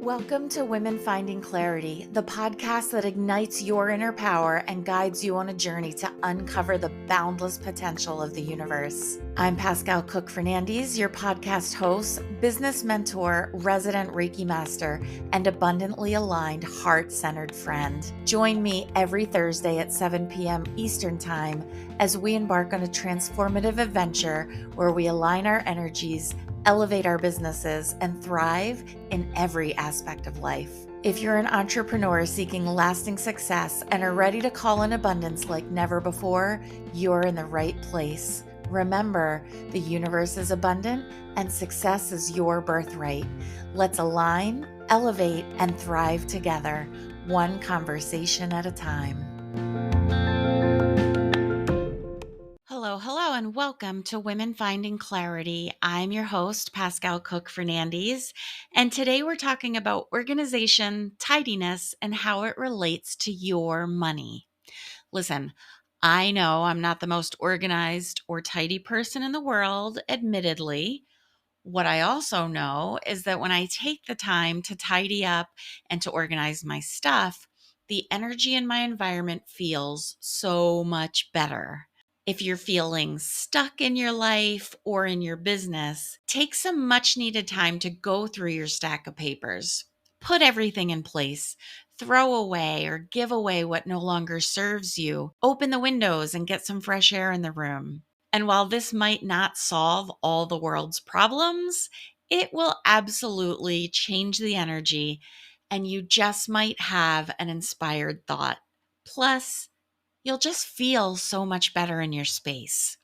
Welcome to Women Finding Clarity, the podcast that ignites your inner power and guides you on a journey to uncover the boundless potential of the universe. I'm Pascale Cook Fernandez, your podcast host, business mentor, resident Reiki master, and abundantly aligned, heart-centered friend. Join me every Thursday at 7 p.m. Eastern Time as we embark on a transformative adventure where we align our energies, elevate our businesses, and thrive in every aspect of life. If you're an entrepreneur seeking lasting success and are ready to call in abundance like never before, you're in the right place. Remember, the universe is abundant and success is your birthright. Let's align, elevate, and thrive together, one conversation at a time. Hello, and welcome to Women Finding Clarity. I'm your host, Pascale Cook Fernandez, and today we're talking about organization, tidiness, and how it relates to your money. Listen, I know I'm not the most organized or tidy person in the world, admittedly. What I also know is that when I take the time to tidy up and to organize my stuff, the energy in my environment feels so much better. If you're feeling stuck in your life or in your business, take some much needed time to go through your stack of papers. Put everything in place. Throw away or give away what no longer serves you. Open the windows and get some fresh air in the room. And while this might not solve all the world's problems, it will absolutely change the energy, and you just might have an inspired thought. Plus, you'll just feel so much better in your space.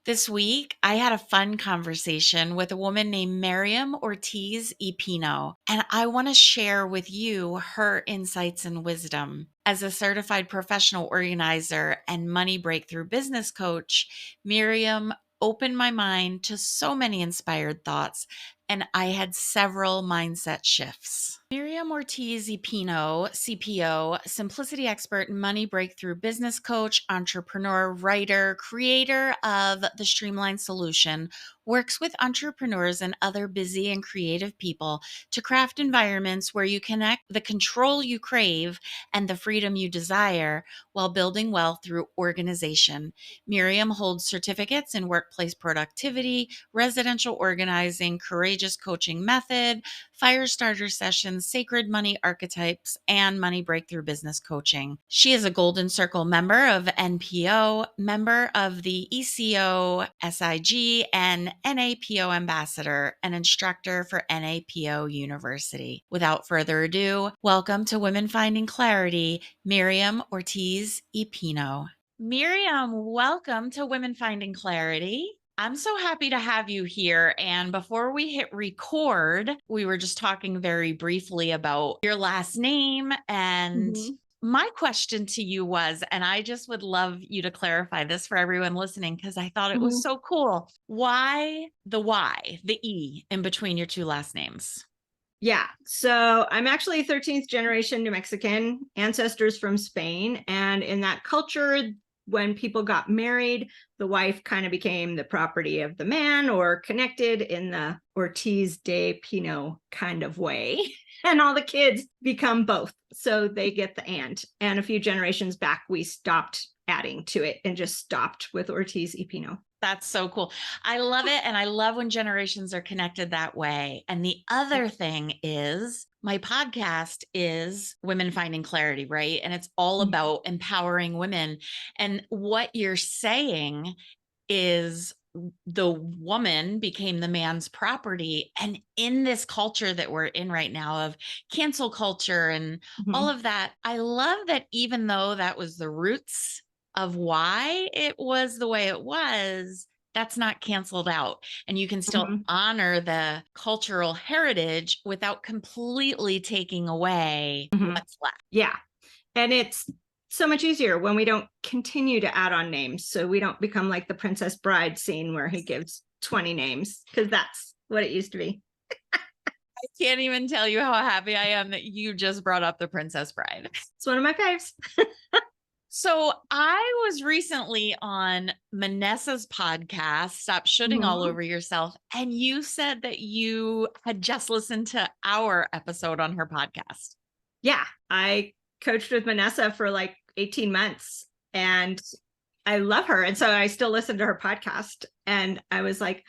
This week, I had a fun conversation with a woman named Miriam Ortiz y Pino, and I want to share with you her insights and wisdom. As a certified professional organizer and money breakthrough business coach, Miriam opened my mind to so many inspired thoughts, and I had several mindset shifts. Miriam Ortiz y Pino, CPO, simplicity expert, money breakthrough business coach, entrepreneur, writer, creator of The Streamlined Solution, works with entrepreneurs and other busy and creative people to craft environments where you connect the control you crave and the freedom you desire while building wealth through organization. Miriam holds certificates in workplace productivity, residential organizing, courageous coaching method, fire starter sessions, sacred money archetypes, and money breakthrough business coaching. She is a Golden Circle member of NPO, member of the ECO, SIG, and NAPO ambassador, and instructor for NAPO University. Without further ado, welcome to Women Finding Clarity, Miriam Ortiz y Pino. Miriam, welcome to Women Finding Clarity. I'm so happy to have you here. And before we hit record, we were just talking very briefly about your last name. And my question to you was, and I just would love you to clarify this for everyone listening, because I thought it was so cool. Why, the E in between your two last names? Yeah. So I'm actually 13th generation New Mexican, ancestors from Spain. And in that culture, when people got married, the wife kind of became the property of the man or connected in the Ortiz de Pino kind of way. And all the kids become both. So they get the and. And a few generations back, we stopped adding to it and just stopped with Ortiz y Pino. That's so cool. I love it. And I love when generations are connected that way. And the other thing is my podcast is Women Finding Clarity, right? And it's all about empowering women. And what you're saying is the woman became the man's property. And in this culture that we're in right now of cancel culture and all of that, I love that even though that was the roots of why it was the way it was, that's not canceled out. And you can still honor the cultural heritage without completely taking away what's left. Yeah. And it's so much easier when we don't continue to add on names. So we don't become like the Princess Bride scene where he gives 20 names, because that's what it used to be. I can't even tell you how happy I am that you just brought up the Princess Bride. It's one of my faves. So I was recently on Manessa's podcast, Stop Shooting All Mhm. Over Yourself, and you said that you had just listened to our episode on her podcast. Yeah, I coached with Vanessa for like 18 months and I love her. And so I still listen to her podcast. And I was like,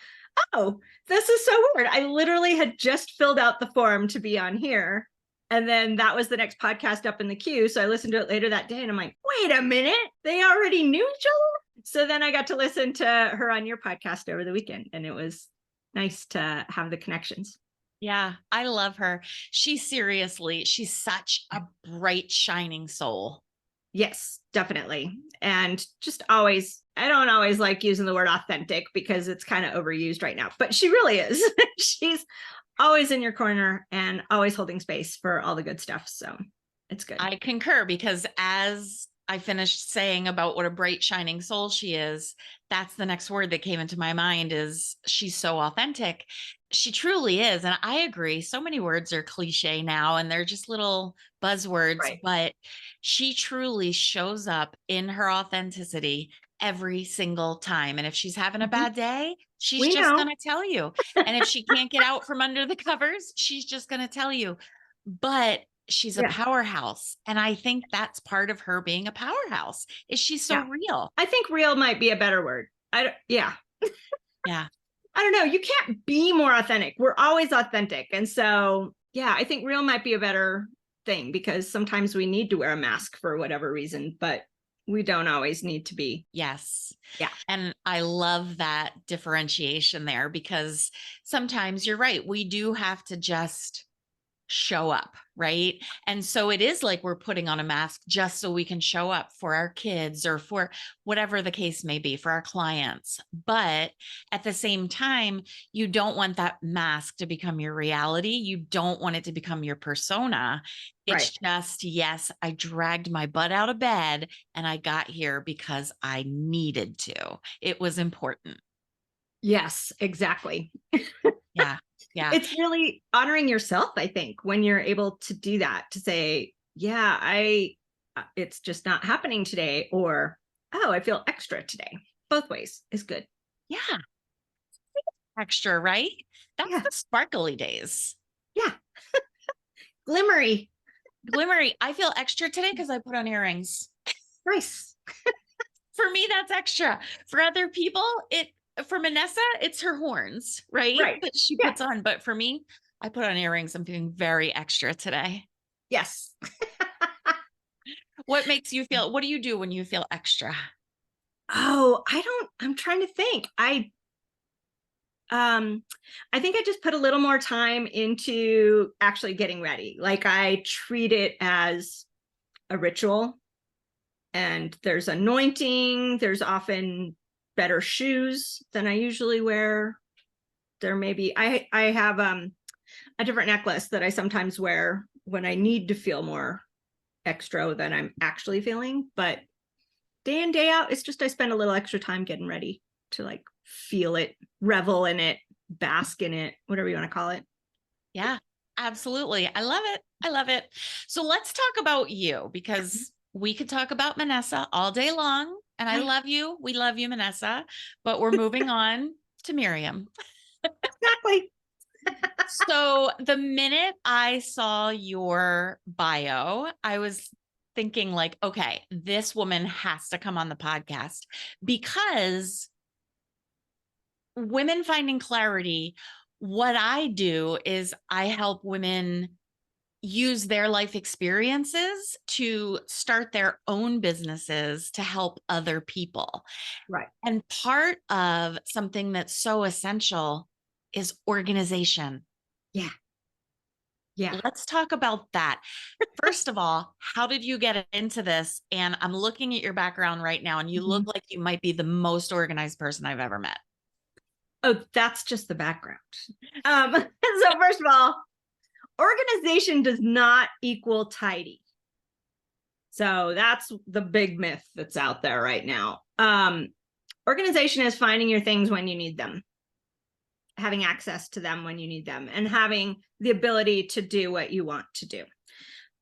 oh, this is so weird. I literally had just filled out the form to be on here. And then that was the next podcast up in the queue. So I listened to it later that day and I'm like, wait a minute, they already knew each other. So then I got to listen to her on your podcast over the weekend. And it was nice to have the connections. Yeah, I love her. She's such a bright, shining soul. Yes, definitely. And just always, I don't always like using the word authentic because it's kind of overused right now, but she really is. She's always in your corner and always holding space for all the good stuff. So it's good. I concur because as I finished saying about what a bright, shining soul she is, that's the next word that came into my mind is she's so authentic. She truly is. And I agree. So many words are cliche now and they're just little buzzwords, Right. but she truly shows up in her authenticity every single time. And if she's having a Mhm. bad day, she's We just going know. to tell you. And if she can't get out from under the covers, she's just going to tell you. But she's a Yeah. powerhouse. And I think that's part of her being a powerhouse is she's so Yeah. real. I think real might be a better word. Yeah. Yeah. I don't know. You can't be more authentic. We're always authentic. And so, yeah, I think real might be a better thing because sometimes we need to wear a mask for whatever reason, but we don't always need to be. Yes. Yeah. And I love that differentiation there because sometimes you're right. We do have to just show up, right? And so it is like we're putting on a mask just so we can show up for our kids or for whatever the case may be for our clients. But at the same time, you don't want that mask to become your reality. You don't want it to become your persona. Right. It's just, yes, I dragged my butt out of bed and I got here because I needed to. It was important. Yes, exactly. Yeah. Yeah. It's really honoring yourself, I think, when you're able to do that, to say, yeah, it's just not happening today, or, oh, I feel extra today. Both ways is good. Yeah. Extra, right? That's Yeah. the sparkly days. Yeah. Glimmery. Glimmery. I feel extra today because I put on earrings. Nice. For me, that's extra. For other people, for Manessa, it's her horns, right? Right. That she Yeah. puts on. But for me, I put on earrings. I'm feeling very extra today. Yes. What do you do when you feel extra? Oh, I'm trying to think. Um I think I just put a little more time into actually getting ready. Like I treat it as a ritual, and there's anointing, there's often better shoes than I usually wear. There may be I have a different necklace that I sometimes wear when I need to feel more extra than I'm actually feeling, but day in day out it's just I spend a little extra time getting ready to like feel it, revel in it, bask in it, whatever you want to call it. Yeah, absolutely. I love it. I love it. So let's talk about you because we could talk about Manessa all day long. And I love you. We love you, Manessa. But we're moving on to Miriam. Exactly. So the minute I saw your bio, I was thinking, like, okay, this woman has to come on the podcast because women finding clarity, what I do is I help women use their life experiences to start their own businesses to help other people. Right. And part of something that's so essential is organization. Yeah. Yeah. Let's talk about that. First of all, how did you get into this? And I'm looking at your background right now, and you look Mhm. like you might be the most organized person I've ever met. Oh, that's just the background. So first of all, organization does not equal tidy. So that's the big myth that's out there right now. Organization is finding your things when you need them, having access to them when you need them, and having the ability to do what you want to do.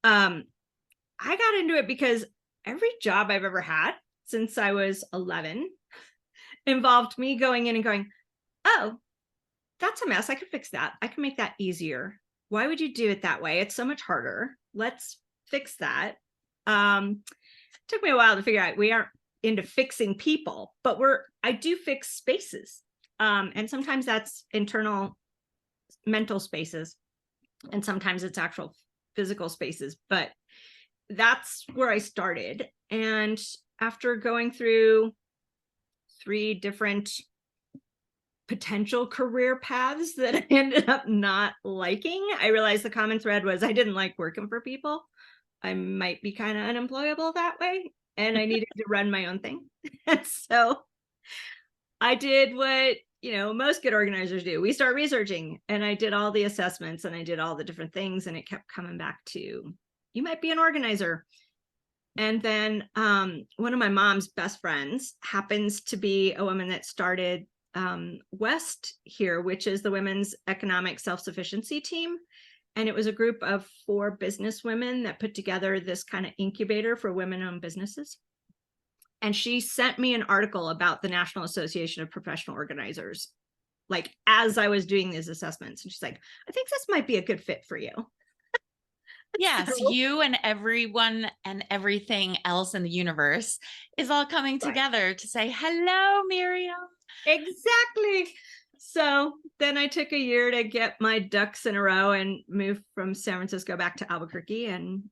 I got into it because every job I've ever had since I was 11 involved me going in and going, oh, that's a mess. I could fix that. I can make that easier. Why would you do it that way? It's so much harder. Let's fix that. Took me a while to figure out we aren't into fixing people, but I do fix spaces. And sometimes that's internal mental spaces, and sometimes it's actual physical spaces, but that's where I started. And after going through 3 different potential career paths that I ended up not liking, I realized the common thread was I didn't like working for people. I might be kind of unemployable that way, and I needed to run my own thing. And so I did what, most good organizers do. We start researching, and I did all the assessments and I did all the different things, and it kept coming back to, you might be an organizer. And then one of my mom's best friends happens to be a woman that started West here, which is the Women's Economic Self-Sufficiency Team. And it was a group of 4 business women that put together this kind of incubator for women-owned businesses. And she sent me an article about the National Association of Professional Organizers, like as I was doing these assessments. And she's like, I think this might be a good fit for you. Yes, So, you and everyone and everything else in the universe is all coming right. together to say, hello, Miriam. Exactly. So then I took a year to get my ducks in a row and moved from San Francisco back to Albuquerque and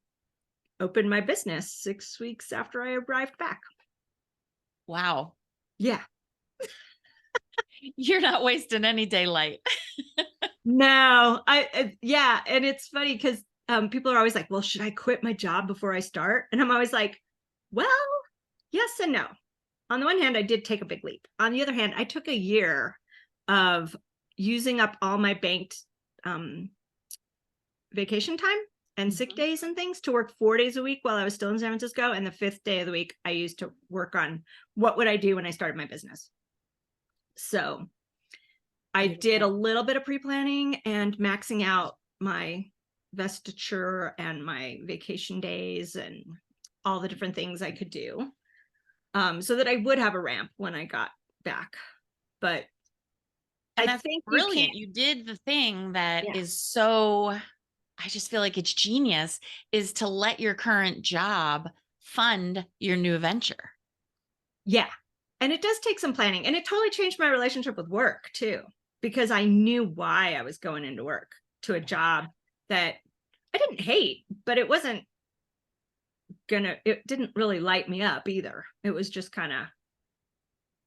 opened my business 6 weeks after I arrived back. Wow. Yeah. You're not wasting any daylight. No, yeah. And it's funny because people are always like, well, should I quit my job before I start? And I'm always like, well, yes and no. On the one hand, I did take a big leap. On the other hand, I took a year of using up all my banked vacation time and sick days and things to work 4 days a week while I was still in San Francisco. And the 5th day of the week, I used to work on what would I do when I started my business. So I did a little bit of pre-planning and maxing out my vestiture and my vacation days and all the different things I could do, so that I would have a ramp when I got back. But And I that's think you can't. brilliant. You did the thing that Yeah. is so, I just feel like it's genius, is to let your current job fund your new venture. Yeah. And it does take some planning. And it totally changed my relationship with work too, because I knew why I was going into work to a job that I didn't hate, but it didn't really light me up either. It was just kind of,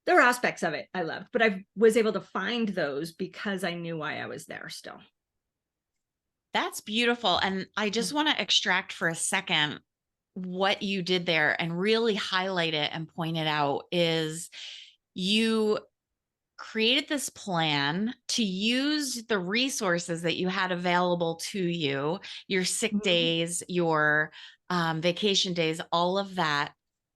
there were aspects of it I loved, but I was able to find those because I knew why I was there still. That's beautiful. And I just want to extract for a second what you did there and really highlight it and point it out is you created this plan to use the resources that you had available to you, your sick Mhm. days, your vacation days, all of that.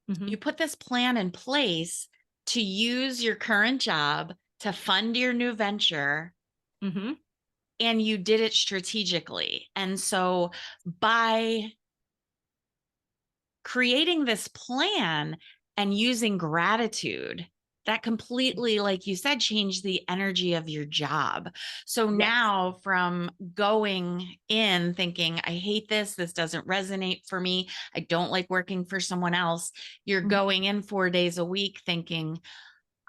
You Mhm. put this plan in place to use your current job to fund your new venture, Mhm. and you did it strategically. And so by creating this plan and using gratitude, that completely, like you said, changed the energy of your job. So Yes. now, from going in thinking, I hate this, this doesn't resonate for me, I don't like working for someone else, you're Mhm. going in 4 days a week thinking,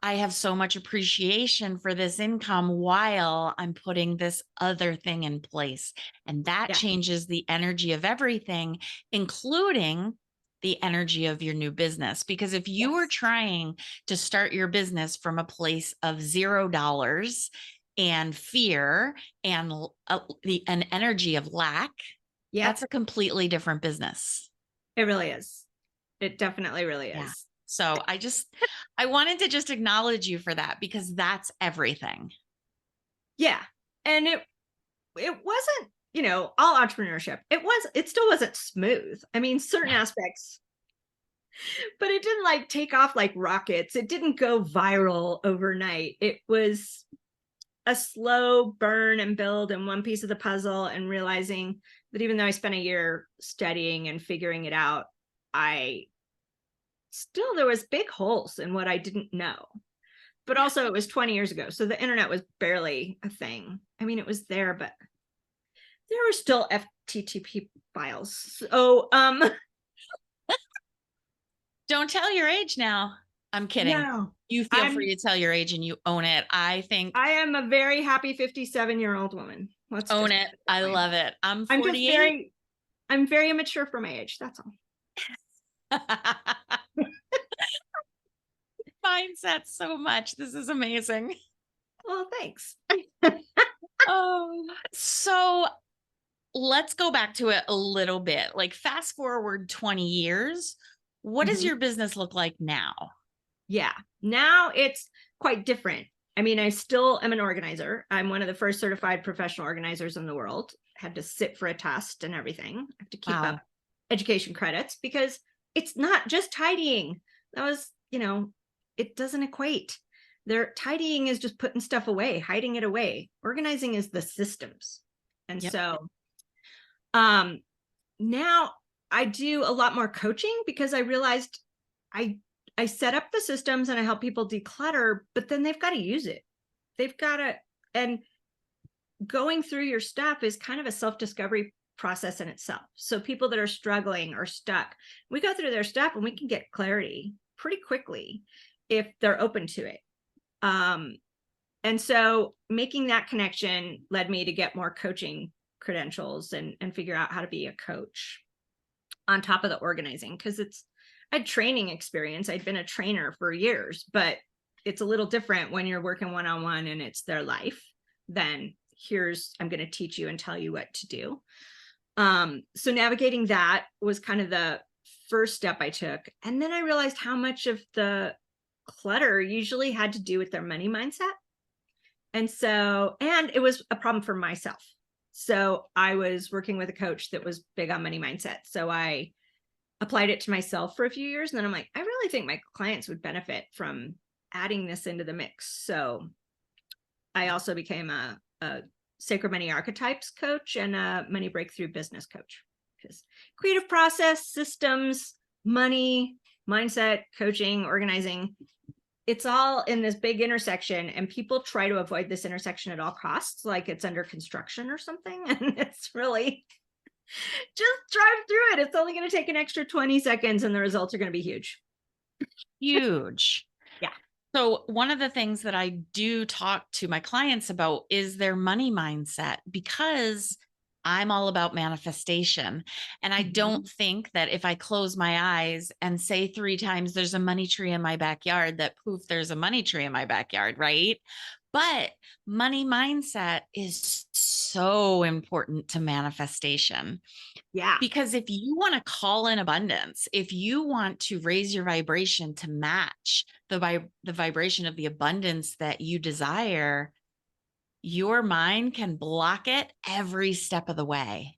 I have so much appreciation for this income while I'm putting this other thing in place. And that Yeah. changes the energy of everything, including the energy of your new business. Because if you were Yes. trying to start your business from a place of $0 and fear and an energy of lack, Yep. that's a completely different business. It really is. It definitely really Yeah. is. So I wanted to just acknowledge you for that because that's everything. Yeah. And it wasn't, all entrepreneurship. It still wasn't smooth. I mean, certain Yeah. aspects, but it didn't like take off like rockets. It didn't go viral overnight. It was a slow burn and build in one piece of the puzzle, and realizing that even though I spent a year studying and figuring it out, I still there was big holes in what I didn't know. But Yeah. also it was 20 years ago. So the internet was barely a thing. I mean, it was there, but there were still FTTP files. So Don't tell your age now. I'm kidding. no. You feel I'm free to tell your age and you own it. I think I am a very happy 57-year-old woman. Let's own just it. put it that I way. love it. I'm I'm just 48. I'm very immature for my age. That's all. Mindset so much. This is amazing. Well, thanks. Oh, so let's go back to it a little bit. Like fast forward 20 years. What does Mhm. your business look like now? Yeah. Now it's quite different. I mean, I still am an organizer. I'm one of the first certified professional organizers in the world. Had to sit for a test and everything. I have to keep up Wow. education credits because it's not just tidying. That was, it doesn't equate. There, tidying is just putting stuff away, hiding it away. Organizing is the systems. And Yep. so um now I do a lot more coaching because I realized I I set up the systems and I help people declutter, but then they've got to use it. They've got to, and going through your stuff is kind of a self-discovery process in itself. So people that are struggling or stuck, we go through their stuff and we can get clarity pretty quickly if they're open to it. Um, and so making that connection led me to get more coaching credentials and figure out how to be a coach on top of the organizing because I had training experience. I'd been a trainer for years, but it's a little different when you're working one-on-one and it's their life than I'm going to teach you and tell you what to do. So navigating that was kind of the first step I took. And then I realized how much of the clutter usually had to do with their money mindset. And it was a problem for myself. So I was working with a coach that was big on money mindset. So I applied it to myself for a few years. And then I'm like, I really think my clients would benefit from adding this into the mix. So I also became a sacred money archetypes coach and a money breakthrough business coach because creative process, systems, money, mindset, coaching, organizing, it's all in this big intersection, and people try to avoid this intersection at all costs, like it's under construction or something. And it's really just drive through it. It's only going to take an extra 20 seconds and the results are going to be huge. Huge. Yeah. So, one of the things that I do talk to my clients about is their money mindset because I'm all about manifestation. And I Mhm. don't think that if I close my eyes and say 3 times, there's a money tree in my backyard, that poof, there's a money tree in my backyard, right? But money mindset is so important to manifestation. Yeah. Because if you want to call in abundance, if you want to raise your vibration to match the vibration of the abundance that you desire, your mind can block it every step of the way.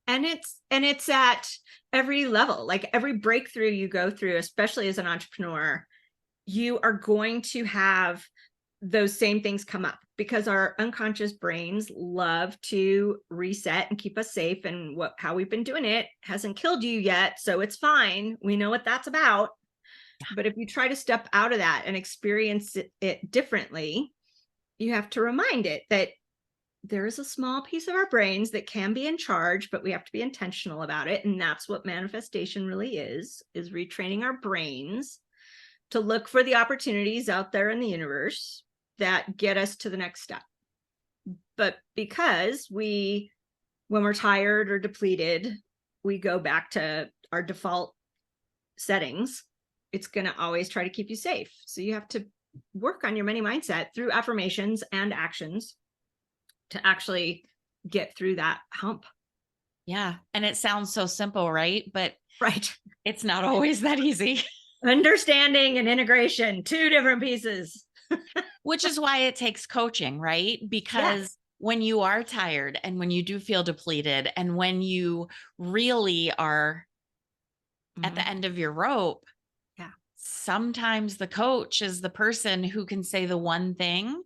And it's at every level, like every breakthrough you go through, especially as an entrepreneur, you are going to have those same things come up because our unconscious brains love to reset and keep us safe. And how we've been doing it hasn't killed you yet, so it's fine. We know what that's about. But if you try to step out of that and experience it differently, you have to remind it that there is a small piece of our brains that can be in charge, but we have to be intentional about it. And that's what manifestation really is retraining our brains to look for the opportunities out there in the universe that get us to the next step. But because when we're tired or depleted, we go back to our default settings, it's going to always try to keep you safe. So you have to work on your money mindset through affirmations and actions to actually get through that hump. Yeah. And it sounds so simple, right? But Right. it's not always that easy, Understanding and integration, two different pieces. which is why it takes coaching, right? Yes. Because when you are tired and when you do feel depleted and when you really are at the Mhm. end of your rope, Yeah. sometimes the coach is the person who can say the one thing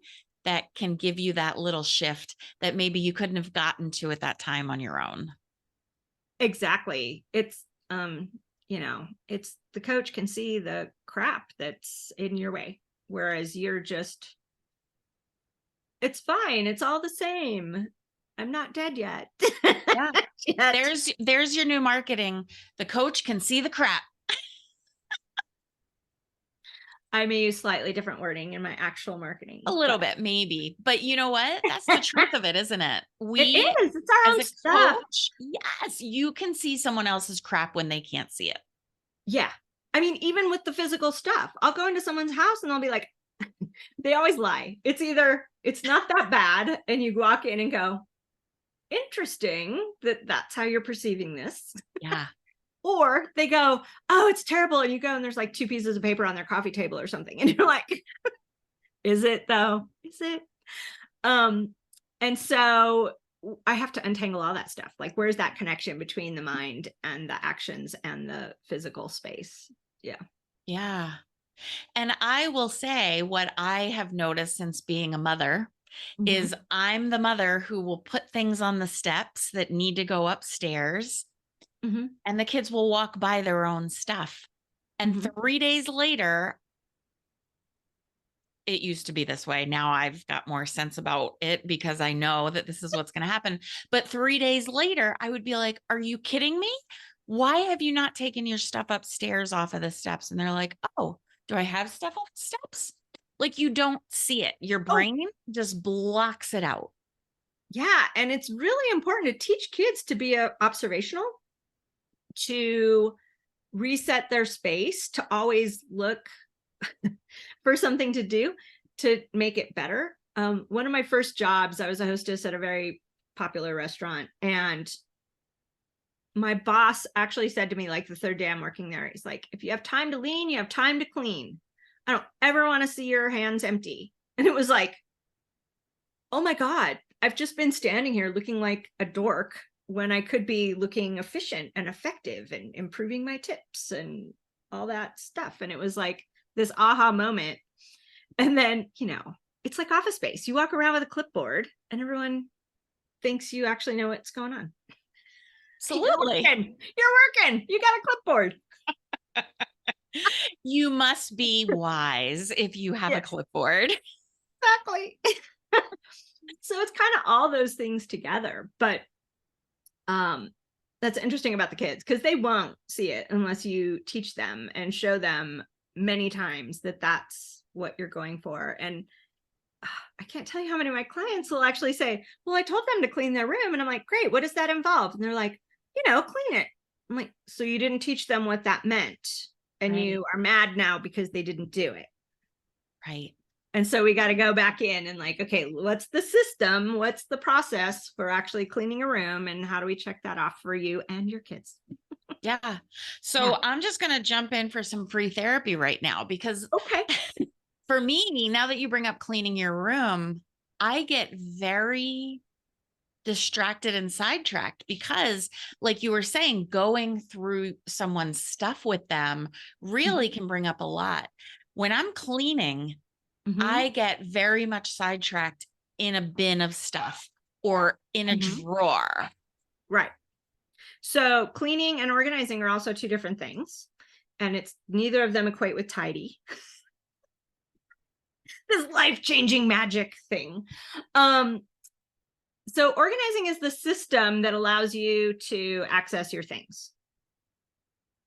that can give you that little shift that maybe you couldn't have gotten to at that time on your own. Exactly. It's it's the coach can see the crap that's in your way, whereas you're just, it's fine, it's all the same. I'm not dead yet. Yeah. Yet. There's your new marketing. The coach can see the crap. I may use slightly different wording in my actual A marketing, little but bit, maybe. But you know what? That's the truth of it, isn't it? it We, is. It's our as own a stuff. coach, yes, you can see someone else's crap when they can't see it. Yeah. I mean, even with the physical stuff, I'll go into someone's house and they'll be like, they always lie. It's either it's not that bad, and you walk in and go, interesting that that's how you're perceiving this. Yeah. Or they go, oh, it's terrible. And you go and there's like 2 pieces of paper on their coffee table or something. And you're like, is it though? Is it? Um, and so I have to untangle all that stuff. Like, where's that connection between the mind and the actions and the physical space? Yeah. Yeah. And I will say what I have noticed since being a mother Mm-hmm. is I'm the mother who will put things on the steps that need to go upstairs, Mm-hmm. and the kids will walk by their own stuff. And Mm-hmm. 3 days later, it used to be this way. Now I've got more sense about it because I know that this is what's going to happen. But 3 days later, I would be like, are you kidding me? Why have you not taken your stuff upstairs off of the steps? And they're like, oh, do I have stuff off the steps? Like, you don't see it. Your Oh, brain just blocks it out. yeah. And it's really important to teach kids to be observational, to reset their space, to always look for something to do to make it better. One of my first jobs, I was a hostess at a very popular restaurant, and my boss actually said to me, like the third day I'm working there, he's like, if you have time to lean, you have time to clean. I don't ever want to see your hands empty. And it was like, oh my God, I've just been standing here looking like a dork when I could be looking efficient and effective and improving my tips and all that stuff. And it was like this aha moment. And then, it's like Office Space. You walk around with a clipboard and everyone thinks you actually know what's going on. You're Absolutely. working. You're working. You got a clipboard. You must be wise if you have a Yes, clipboard. exactly. So it's kind of all those things together. But that's interesting about the kids, because they won't see it unless you teach them and show them many times that that's what you're going for. And I can't tell you how many of my clients will actually say, well, I told them to clean their room. And I'm like, great, what does that involve? And they're like, clean it. I'm like, so you didn't teach them what that meant. And Right. you are mad now because they didn't do it. Right. And so we got to go back in and like, okay, what's the system? What's the process for actually cleaning a room? And how do we check that off for you and your kids? Yeah. Yeah. So I'm just going to jump in for some free therapy right now because Okay. for me, now that you bring up cleaning your room, I get very distracted and sidetracked because, like you were saying, going through someone's stuff with them really can bring up a lot. When I'm cleaning, Mm-hmm. I get very much sidetracked in a bin of stuff or in a Mm-hmm. drawer. Right. So cleaning and organizing are also two different things. And it's neither of them equate with tidy. This life-changing magic thing. Um, so organizing is the system that allows you to access your things.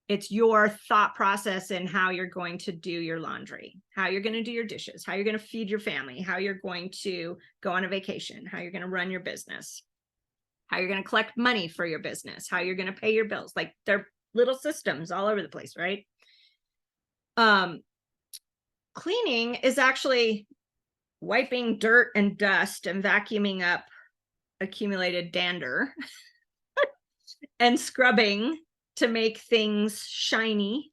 It's your thought process and how you're going to do your laundry, how you're going to do your dishes, how you're going to feed your family, how you're going to go on a vacation, how you're going to run your business, how you're going to collect money for your business, how you're going to pay your bills. Like, they're little systems all over the place, right? Cleaning is actually wiping dirt and dust and vacuuming up accumulated dander and scrubbing to make things shiny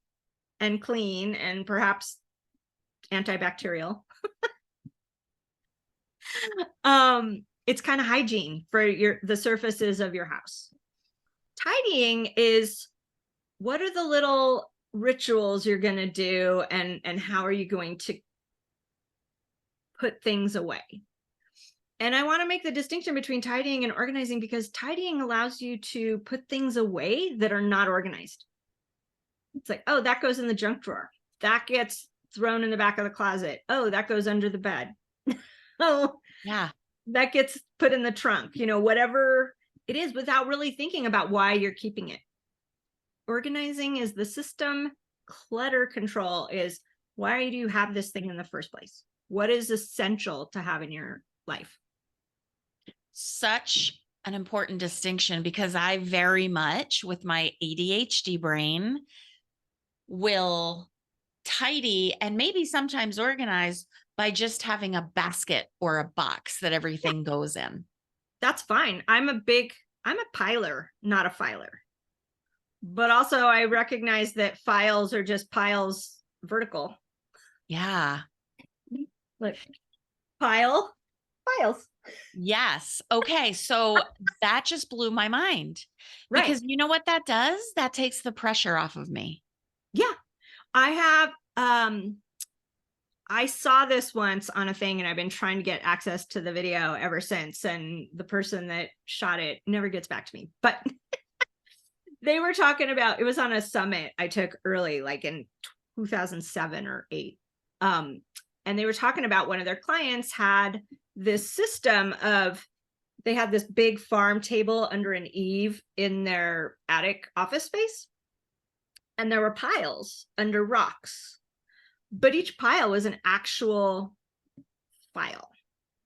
and clean and perhaps antibacterial. It's kind of hygiene for the surfaces of your house. Tidying is, what are the little rituals you're going to do, and how are you going to put things away? And I want to make the distinction between tidying and organizing, because tidying allows you to put things away that are not organized. It's like, oh, that goes in the junk drawer. That gets thrown in the back of the closet. Oh, that goes under the bed. Oh, Yeah. that gets put in the trunk, whatever it is, without really thinking about why you're keeping it. Organizing is the system. Clutter control is, why do you have this thing in the first place? What is essential to have in your life? Such an important distinction because I very much, with my ADHD brain, will tidy and maybe sometimes organize by just having a basket or a box that Yeah, everything goes in. that's fine. I'm a piler, not a filer. But also I recognize that files are just piles vertical. Yeah. Like pile, files. Yes. Okay. So that just blew my mind Right. because you know what that does? That takes the pressure off of me. Yeah. I have I saw this once on a thing and I've been trying to get access to the video ever since. And the person that shot it never gets back to me. But they were talking about, it was on a summit I took early, like in 2007 or 8. And they were talking about one of their clients had this system of, they had this big farm table under an eave in their attic office space. And there were piles under rocks, but each pile was an actual file.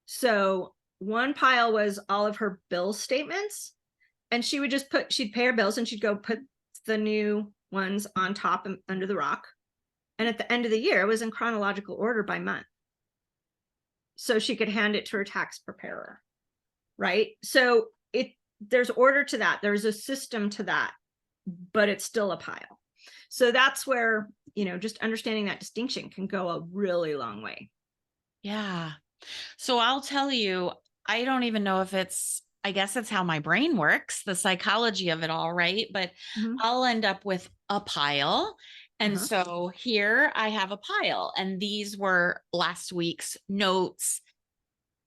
So one pile was all of her bill statements, and she would just she'd pay her bills and she'd go put the new ones on top and under the rock. And at the end of the year, it was in chronological order by month. So she could hand it to her tax preparer. Right. So there's order to that. There's a system to that, but it's still a pile. So that's where, just understanding that distinction can go a really long way. Yeah. So I'll tell you, I don't even know if I guess it's how my brain works, the psychology of it all, right? But Mm-hmm. I'll end up with a pile. And Uh-huh. so here I have a pile, and these were last week's notes,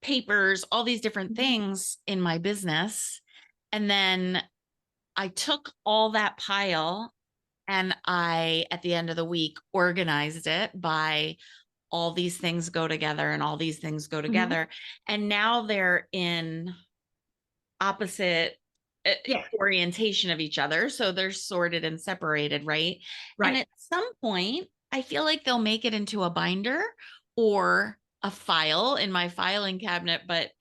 papers, all these different Mm-hmm. things in my business. And then I took all that pile and I, at the end of the week, organized it by all these things go together and all these things go Mm-hmm. together. And now they're in opposite Yeah. orientation of each other. So they're sorted and separated, right? And Right. at some point, I feel like they'll make it into a binder or a file in my filing cabinet. But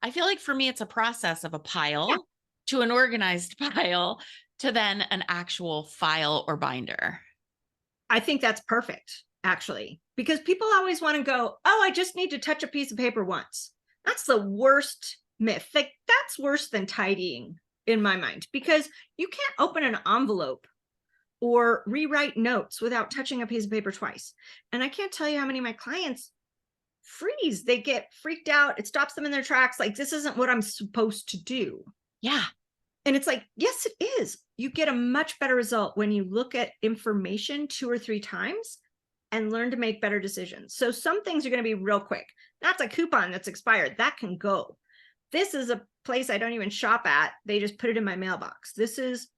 I feel like for me, it's a process of a Yeah. pile to an organized pile to then an actual file or binder. I think that's perfect, actually, because people always want to go, oh, I just need to touch a piece of paper once. That's the worst myth. Like, that's worse than tidying in my mind, because you can't open an envelope or rewrite notes without touching a piece of paper twice. And I can't tell you how many of my clients freeze. They get freaked out. It stops them in their tracks. Like, this isn't what I'm supposed to do. Yeah. And it's like, yes, it is. You get a much better result when you look at information 2 or 3 times and learn to make better decisions. So some things are going to be real quick. That's a coupon that's expired. That can go. This is a place I don't even shop at. They just put it in my mailbox. This is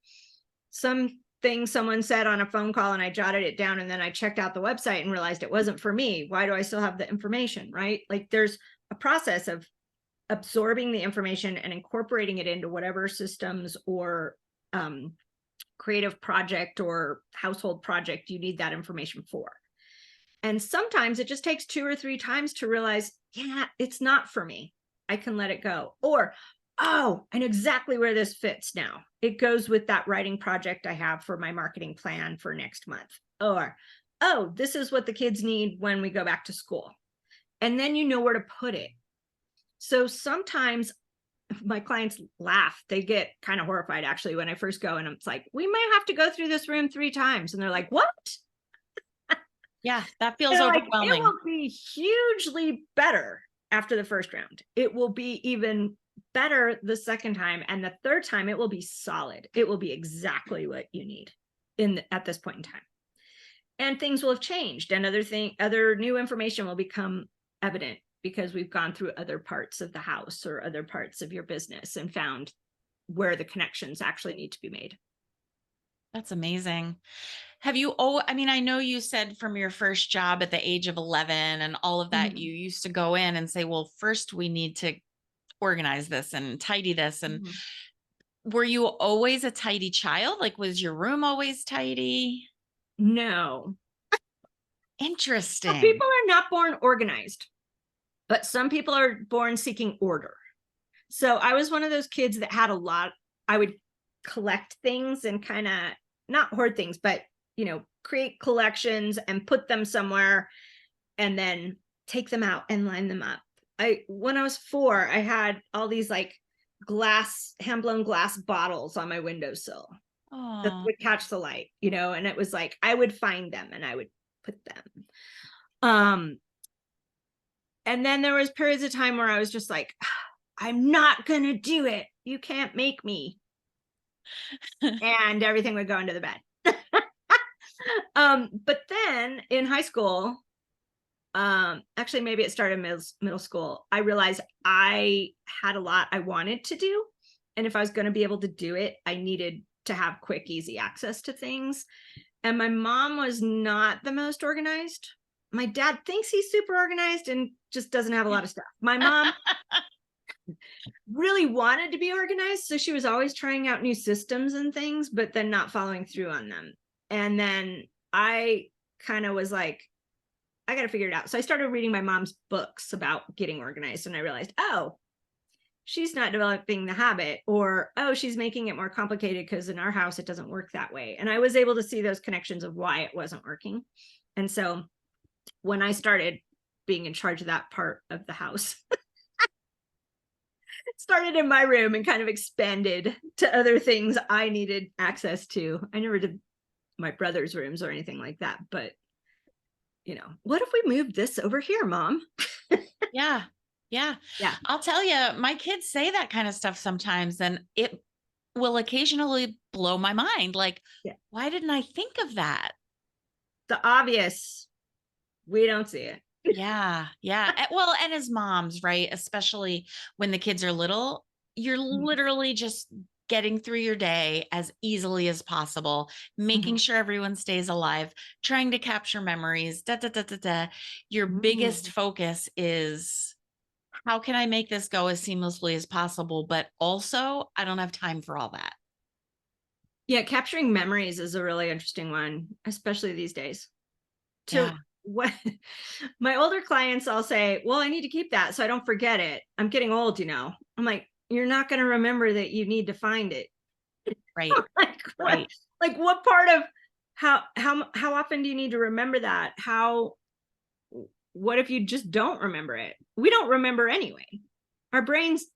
something someone said on a phone call and I jotted it down, and then I checked out the website and realized it wasn't for me. Why do I still have the information, right? Like, there's a process of absorbing the information and incorporating it into whatever systems or creative project or household project you need that information for. And sometimes it just takes 2 or 3 times to realize, yeah, it's not for me. I can let it go. Or, oh, I know exactly where this fits now. It goes with that writing project I have for my marketing plan for next month. Or, oh, this is what the kids need when we go back to school. And then you know where to put it. So sometimes my clients laugh. They get kind of horrified, actually, when I first go, and it's like, we might have to go through this room 3 times. And they're like, what? Yeah. That feels They're like, it overwhelming. will be hugely better after the first round. It will be even better the second time. And the third time, it will be solid. It will be exactly what you need at this point in time. And things will have changed, and other new information will become evident because we've gone through other parts of the house or other parts of your business and found where the connections actually need to be made. That's amazing. Have you oh I mean, I know you said from your first job at the age of 11 and all of that, Mhm, you used to go in and say, "Well, first we need to organize this and tidy this." And mhm. were you always a tidy child? Like, was your room always tidy? No. So Interesting. people are not born organized, but some people are born seeking order. So I was one of those kids that had a lot. I would collect things and kind of not hoard things, but create collections and put them somewhere and then take them out and line them up. I When I was 4, I had all these like glass hand blown glass bottles on my windowsill that Oh. would catch the light, and it was like I would find them and I would put them. Um and then there was periods of time where I was just like, I'm not going to do it. You can't make me. And everything would go into the bed. But then in high school, actually maybe it started middle school, I realized I had a lot I wanted to do. And if I was going to be able to do it, I needed to have quick, easy access to things. And my mom was not the most organized. My dad thinks he's super organized and just doesn't have a lot of stuff. My mom really wanted to be organized. So she was always trying out new systems and things, but then not following through on them. And then I kind of was like, I got to figure it out. So I started reading my mom's books about getting organized. And I realized, oh, she's not developing the habit, or, oh, she's making it more complicated because in our house, it doesn't work that way. And I was able to see those connections of why it wasn't working. And so when I started being in charge of that part of the house, started in my room and kind of expanded to other things I needed access to. I never did my brother's rooms or anything like that, but what if we moved this over here, mom? Yeah. Yeah. Yeah. I'll tell you, my kids say that kind of stuff sometimes, and it will occasionally blow my mind. Like, Yeah. why didn't I think of that? The obvious, we don't see it. Yeah. Yeah. Well, and as moms, right? Especially when the kids are little, you're Mhm. literally just getting through your day as easily as possible, making Mhm. sure everyone stays alive, trying to capture memories, da da da da da. Your biggest Mm. focus is how can I make this go as seamlessly as possible? But also, I don't have time for all that. Yeah, capturing memories is a really interesting one, especially these days. To Yeah. what my older clients, I'll say, well, I need to keep that so I don't forget it. I'm getting old, I'm like, you're not going to remember that you need to find it. Right. like what Right. what part of how often do you need to remember that? What if you just don't remember it? We don't remember anyway. Our brains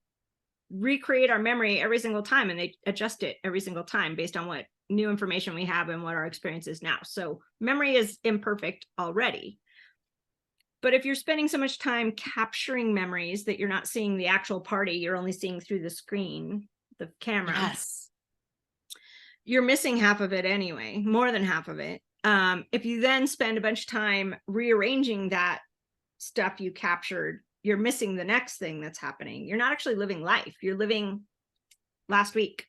recreate our memory every single time and they adjust it every single time based on what new information we have and what our experience is now. So memory is imperfect already. But if you're spending so much time capturing memories that you're not seeing the actual party, you're only seeing through the screen, the camera, Yes. you're missing half of it anyway, more than half of it. If you then spend a bunch of time rearranging that stuff you captured, you're missing the next thing that's happening. You're not actually living life. You're living last week,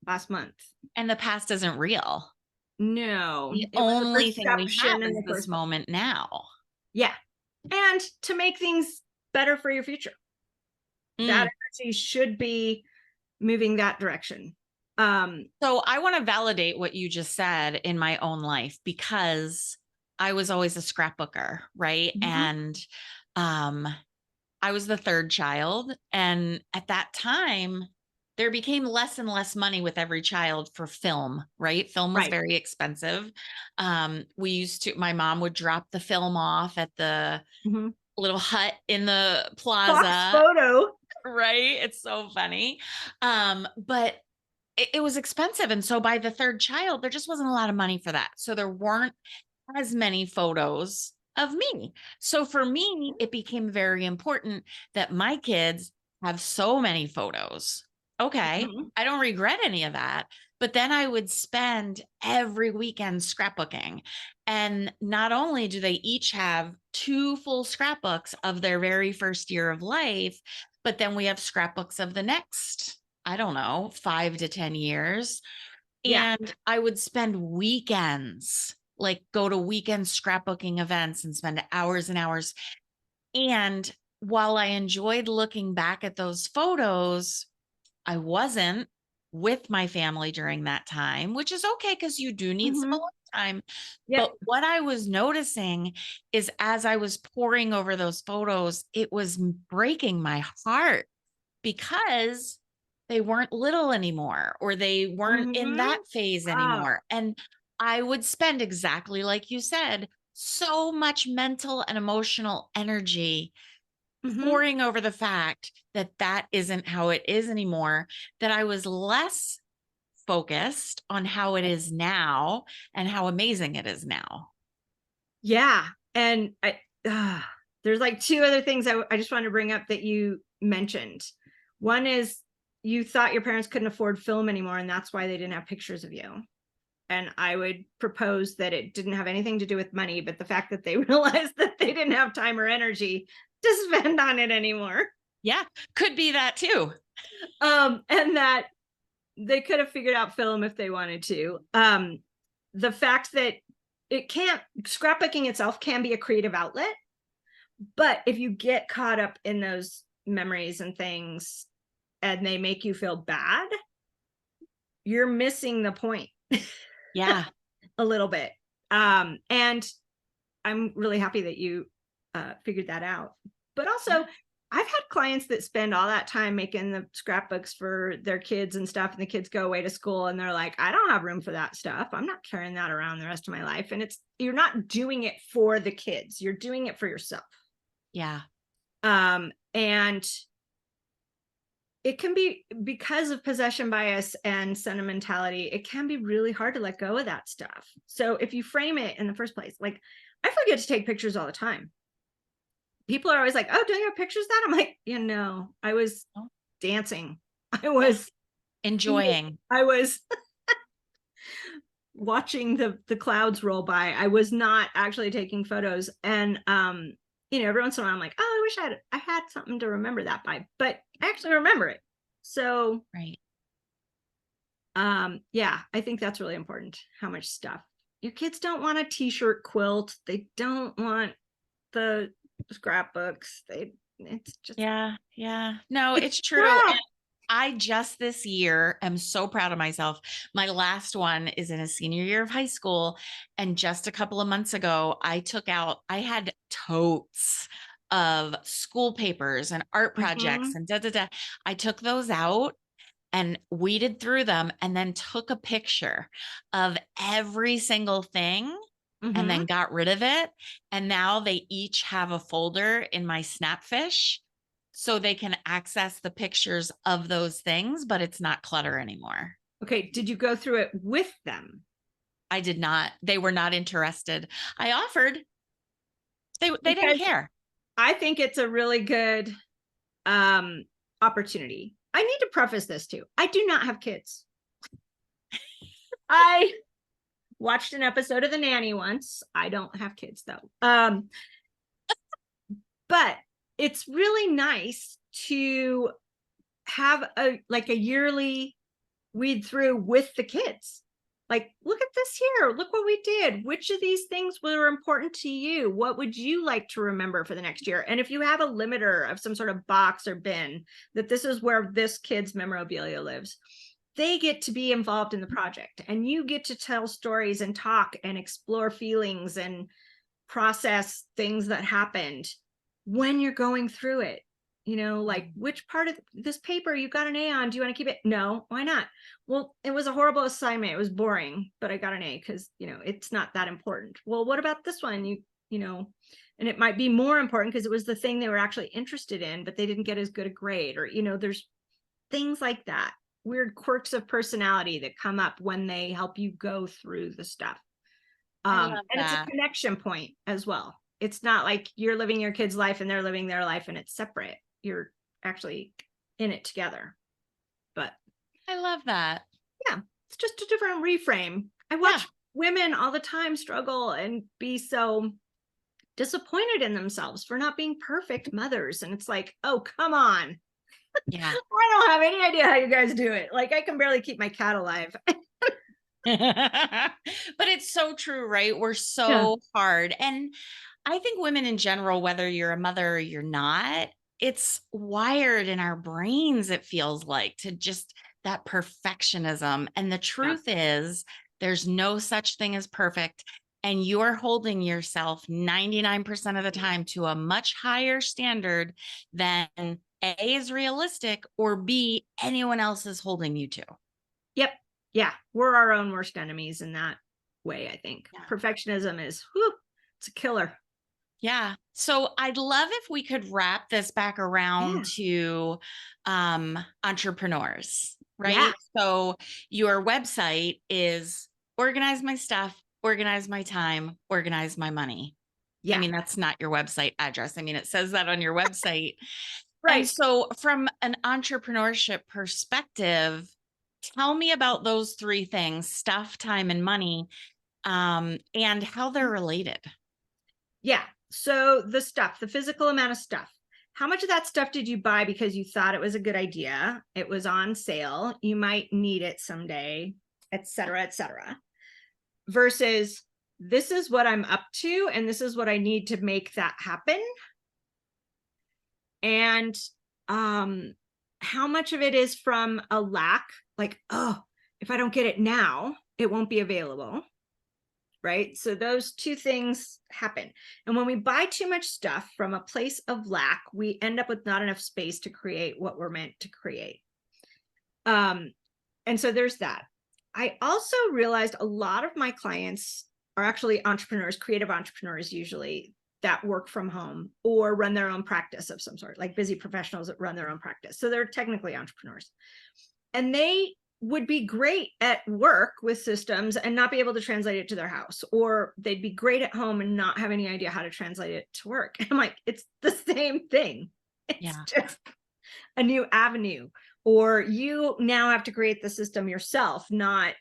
last month. And the past isn't real. No, The it was a only thing we have perception in is the this first place. moment now. Yeah. And to make things better for your future, that Mm. energy should be moving that direction. Um, So I want to validate what you just said in my own life because I was always a scrapbooker, right? mhm, And um I was the third child. And at that time, there became less and less money with every child for film, right? Film was right. very expensive. My mom would drop the film off at the Mhm. little hut in the Fox plaza, photo. right? It's so funny. But it was expensive. And so by the third child, there just wasn't a lot of money for that. So there weren't as many photos of me. So for me, it became very important that my kids have so many photos. Okay, Mhm. I don't regret any of that. But then I would spend every weekend scrapbooking. And not only do they each have two full scrapbooks of their very first year of life, but then we have scrapbooks of the next, I don't know, 5 to 10 years. Yeah. And I would spend weekends, like go to weekend scrapbooking events and spend hours and hours. And while I enjoyed looking back at those photos, I wasn't with my family during that time, which is okay because you do need some Hmm. alone time. Yep. But what I was noticing is as I was poring over those photos, it was breaking my heart because they weren't little anymore or they weren't in Hmm. that phase Oh. anymore. And I would spend exactly like you said, so much mental and emotional energy Hmm. poring over the fact that that isn't how it is anymore, that I was less focused on how it is now and how amazing it is now. Yeah. And there's like two other things I just wanted to bring up that you mentioned. One is you thought your parents couldn't afford film anymore, and that's why they didn't have pictures of you. And I would propose that it didn't have anything to do with money, but the fact that they realized that they didn't have time or energy to spend on it anymore. Yeah, could be that too. And that they could have figured out film if they wanted to. The fact that it can't, scrapbooking itself can be a creative outlet, but if you get caught up in those memories and things and they make you feel bad, you're missing the point Yeah. a little bit. And I'm really happy that you figured that out. But Yeah. also, I've had clients that spend all that time making the scrapbooks for their kids and stuff, and the kids go away to school and they're like, I don't have room for that stuff. I'm not carrying that around the rest of my life. And it's, you're not doing it for the kids, you're doing it for yourself. Yeah. And it can be, because of possession bias and sentimentality, it can be really hard to let go of that stuff. So if you frame it in the first place, like I forget to take pictures all the time. People are always like, oh, don't you have pictures of that? I'm like, I was Oh, dancing. I yeah. was Enjoying. I was watching the clouds roll by. I was not actually taking photos. And every once in a while I'm like, oh, I wish I had something to remember that by, but I actually remember it. So Right. yeah, I think that's really important. How much stuff. Your kids don't want a t-shirt quilt. They don't want the scrapbooks. It's just, Yeah. Yeah. No, it's it's true. sad. I just this year am so proud of myself. My last one is in a senior year of high school. And just a couple of months ago, I had totes of school papers and art projects Mhm, and da da da. I took those out and weeded through them and then took a picture of every single thing and mhm. then got rid of it. And now they each have a folder in my Snapfish so they can access the pictures of those things, but it's not clutter anymore. Okay, did you go through it with them? I did not, they were not interested. I offered, they didn't Because care. I think it's a really good um opportunity. I need to preface this too. I do not have kids. I watched an episode of The Nanny once. I don't have kids though. But it's really nice to have a yearly weed through with the kids. Like, look at this here. Look what we did. Which of these things were important to you? What would you like to remember for the next year? And if you have a limiter of some sort of box or bin that this is where this kid's memorabilia lives, they get to be involved in the project and you get to tell stories and talk and explore feelings and process things that happened when you're going through it. Like, which part of this paper you got an A on? Do you want to keep it? No, why not? Well, it was a horrible assignment. It was boring, but I got an A because, it's not that important. Well, what about this one? And it might be more important because it was the thing they were actually interested in, but they didn't get as good a grade, or, there's things like that, weird quirks of personality that come up when they help you go through the stuff. I love And it's a that. connection point as well. It's not like you're living your kid's life and they're living their life and it's separate. You're actually in it together. But I love that. yeah, it's just a different reframe. I Yeah. watch women all the time struggle and be so disappointed in themselves for not being perfect mothers. And it's like, oh, come on. Yeah. I don't have any idea how you guys do it. Like, I can barely keep my cat alive. But it's so true, right? We're Yeah. so hard. And I think women in general, whether you're a mother or you're not, it's wired in our brains, it feels like, to just that perfectionism. And the Yeah. truth is, there's no such thing as perfect. And you're holding yourself 99% of the time to a much higher standard than A is realistic or B, anyone else is holding you to. Yep. Yeah. We're our own worst enemies in that way, I think. Yeah. Perfectionism is, whew, it's a killer. Yeah. So I'd love if we could wrap this back around Yeah. to entrepreneurs, Yeah. right? So your website is organize my stuff, organize my time, organize my money. I Yeah. mean, that's not your website address. I mean, it says that on your website. And Right. so, from an entrepreneurship perspective, tell me about those three things: stuff, time, and money, and how they're related. Yeah. So the stuff, the physical amount of stuff. How much of that stuff did you buy because you thought it was a good idea? It was on sale. You might need it someday, et cetera, et cetera. Versus this is what I'm up to and this is what I need to make that happen. And how much of it is from a lack, like, oh, if I don't get it now, it won't be available. Right. So those two things happen. And when we buy too much stuff from a place of lack, we end up with not enough space to create what we're meant to create. Um, and so there's that. I also realized a lot of my clients are actually entrepreneurs, creative entrepreneurs, usually that work from home or run their own practice of some sort, like busy professionals that run their own practice. So they're technically entrepreneurs. And they would be great at work with systems and not be able to translate it to their house, or they'd be great at home and not have any idea how to translate it to work. I'm like, it's the same thing. It's Yeah. just a new avenue, or you now have to create the system yourself, not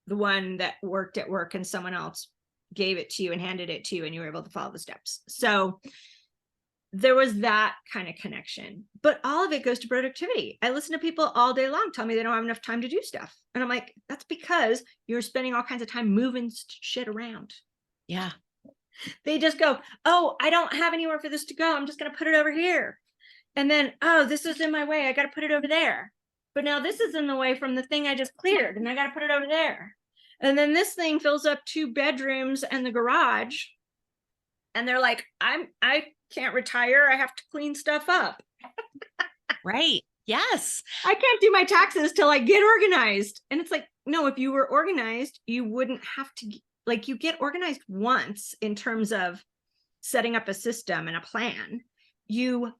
the one that worked at work and someone else gave it to you and handed it to you and you were able to follow the steps. So there was that kind of connection, but all of it goes to productivity. I listen to people all day long tell me they don't have enough time to do stuff. And I'm like, that's because you're spending all kinds of time moving shit around. Yeah. They just go, oh, I don't have anywhere for this to go. I'm just going to put it over here. And then, oh, this is in my way. I got to put it over there. But now this is in the way from the thing I just cleared and I got to put it over there. And then this thing fills up 2 bedrooms and the garage. And they're like, I can't retire. I have to clean stuff up. Right. Yes. I can't do my taxes till I get organized. And it's like, no, if you were organized, you wouldn't have to, like, you get organized once in terms of setting up a system and a plan. You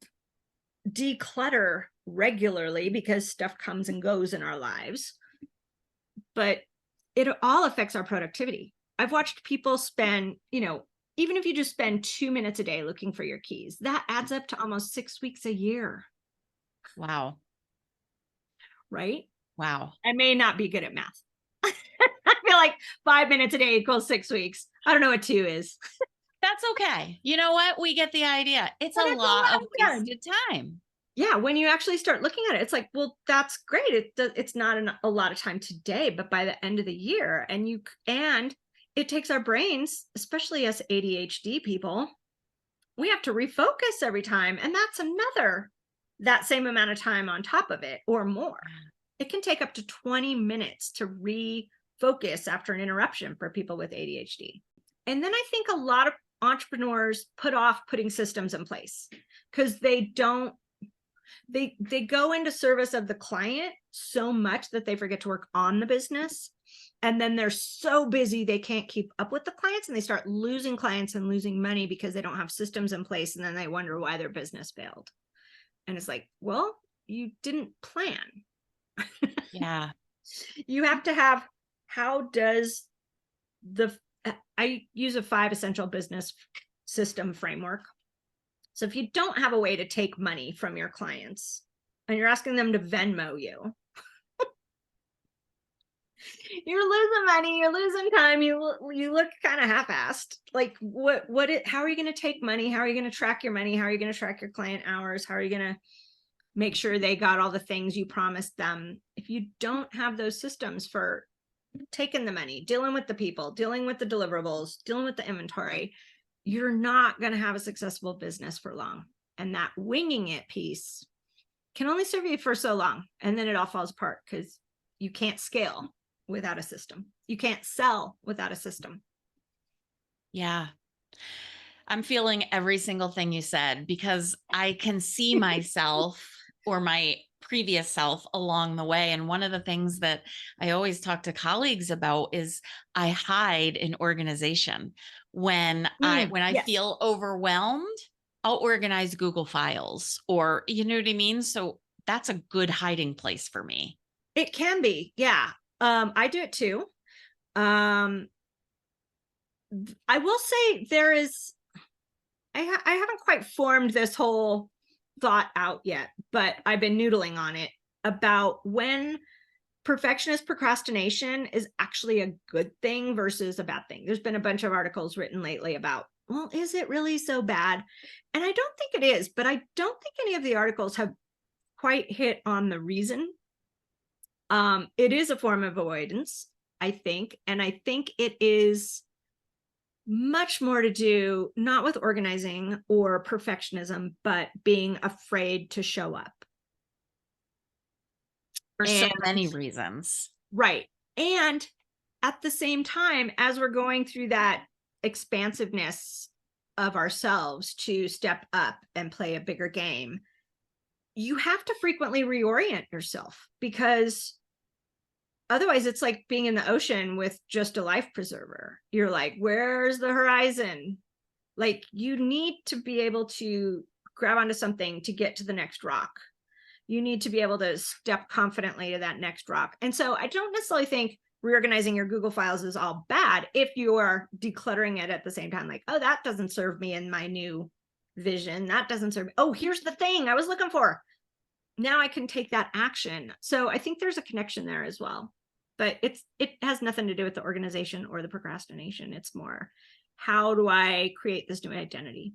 declutter regularly because stuff comes and goes in our lives, but it all affects our productivity. I've watched people spend, even if you just spend 2 minutes a day looking for your keys, that adds up to almost 6 weeks a year. Wow. Right? Wow. I may not be good at math. I feel like 5 minutes a day equals 6 weeks. I don't know what 2 is. That's okay. You know what? We get the idea. It's But a it's a lot lot of of time. wasted time. Yeah, when you actually start looking at it, it's like, well, that's great. It's not a lot of time today, but by the end of the year, and it takes our brains, especially us ADHD people, we have to refocus every time, and that's another that same amount of time on top of it or more. It can take up to 20 minutes to refocus after an interruption for people with ADHD. And then I think a lot of entrepreneurs put off putting systems in place because they go into service of the client so much that they forget to work on the business. And then they're so busy they can't keep up with the clients, and they start losing clients and losing money because they don't have systems in place, and then they wonder why their business failed. And it's like, well, you didn't plan. Yeah. You have to have, how does I use a 5 essential business system framework. So if you don't have a way to take money from your clients and you're asking them to Venmo you, you're losing money, you're losing time, you look kind of half-assed. Like, how are you going to take money? How are you going to track your money? How are you going to track your client hours? How are you going to make sure they got all the things you promised them if you don't have those systems for taking the money, dealing with the people, dealing with the deliverables, dealing with the inventory, you're not going to have a successful business for long. And that winging it piece can only serve you for so long. And then it all falls apart because you can't scale without a system. You can't sell without a system. Yeah. I'm feeling every single thing you said because I can see myself or my previous self along the way. And one of the things that I always talk to colleagues about is I hide in organization. When I Yes, feel overwhelmed, I'll organize Google Files or you know what I mean? So that's a good hiding place for me. it can be. Yeah. I do it too. Um, I will say there is, I haven't quite formed this whole thought out yet, but I've been noodling on it about when perfectionist procrastination is actually a good thing versus a bad thing. There's been a bunch of articles written lately about, well, is it really so bad? And I don't think it is, but I don't think any of the articles have quite hit on the reason. It is a form of avoidance, I think, and I think it is much more to do not with organizing or perfectionism, but being afraid to show up. For so And many reasons. right. And at the same time, as we're going through that expansiveness of ourselves to step up and play a bigger game, you have to frequently reorient yourself because otherwise it's like being in the ocean with just a life preserver. You're like, where's the horizon? Like you need to be able to grab onto something to get to the next rock. You need to be able to step confidently to that next rock. And so I don't necessarily think reorganizing your Google files is all bad if you are decluttering it at the same time. Like, oh, that doesn't serve me in my new vision. That doesn't serve me. Oh, here's the thing I was looking for. Now I can take that action. So I think there's a connection there as well. But it has nothing to do with the organization or the procrastination. It's more, how do I create this new identity?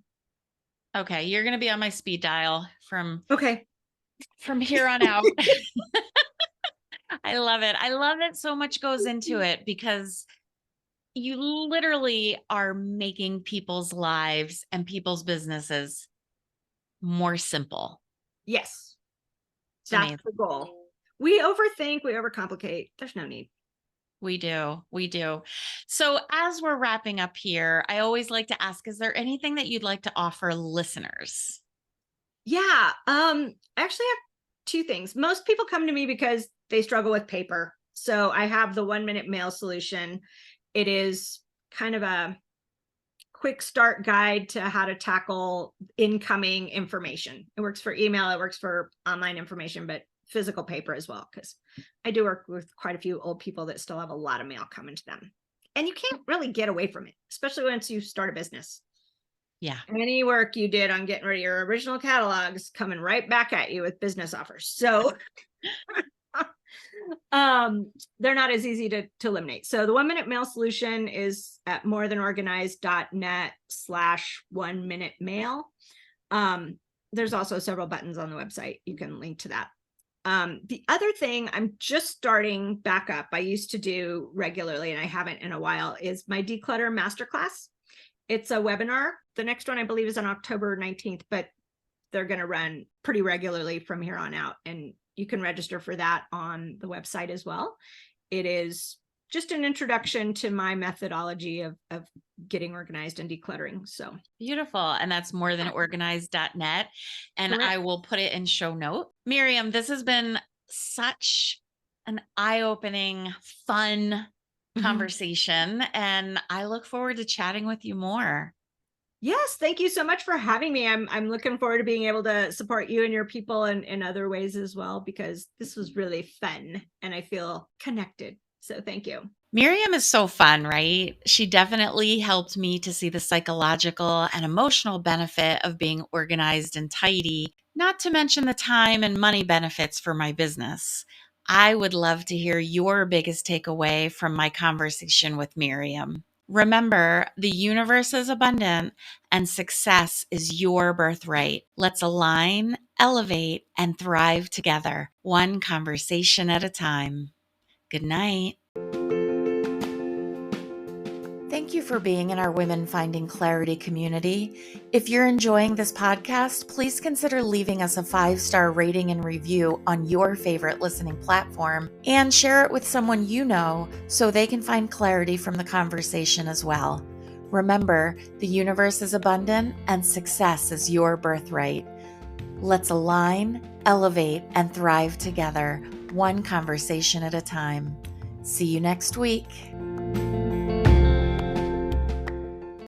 Okay, you're going to be on my speed dial Okay. from here on out. I love it. I love that so much goes into it because you literally are making people's lives and people's businesses more simple. Yes. It's That's amazing. the goal. We overthink, we overcomplicate. There's no need. We do. We do. So, as we're wrapping up here, I always like to ask, is there anything that you'd like to offer listeners? Yeah. I actually have two things. Most people come to me because they struggle with paper. So I have the 1 minute mail solution. It is kind of a quick start guide to how to tackle incoming information. It works for email, it works for online information, but physical paper as well, because I do work with quite a few old people that still have a lot of mail coming to them. And you can't really get away from it, especially once you start a business. Yeah. Any work you did on getting rid of your original catalogs coming right back at you with business offers. So they're not as easy to eliminate. So the 1 minute mail solution is at morethanorganized.net/1 minute mail. There's also several buttons on the website. You can link to that. The other thing I'm just starting back up, I used to do regularly and I haven't in a while, is my declutter masterclass. It's a webinar. The next one I believe is on October 19th, but they're going to run pretty regularly from here on out. And you can register for that on the website as well. It is just an introduction to my methodology of getting organized and decluttering. So Beautiful. And that's morethanorganized.net. And I correct. will put it in show note. Miriam, this has been such an eye-opening, fun Mhm. conversation. And I look forward to chatting with you more. Yes, thank you so much for having me. I'm looking forward to being able to support you and your people in other ways as well, because this was really fun and I feel connected. So thank you. Miriam is so fun, right? She definitely helped me to see the psychological and emotional benefit of being organized and tidy, not to mention the time and money benefits for my business. I would love to hear your biggest takeaway from my conversation with Miriam. Remember, the universe is abundant and success is your birthright. Let's align, elevate, and thrive together, one conversation at a time. Good night. you for being in our Women Finding Clarity community. If you're enjoying this podcast, please consider leaving us a 5-star rating and review on your favorite listening platform and share it with someone you know so they can find clarity from the conversation as well. Remember, the universe is abundant and success is your birthright. Let's align, elevate, and thrive together, one conversation at a time. See you next week.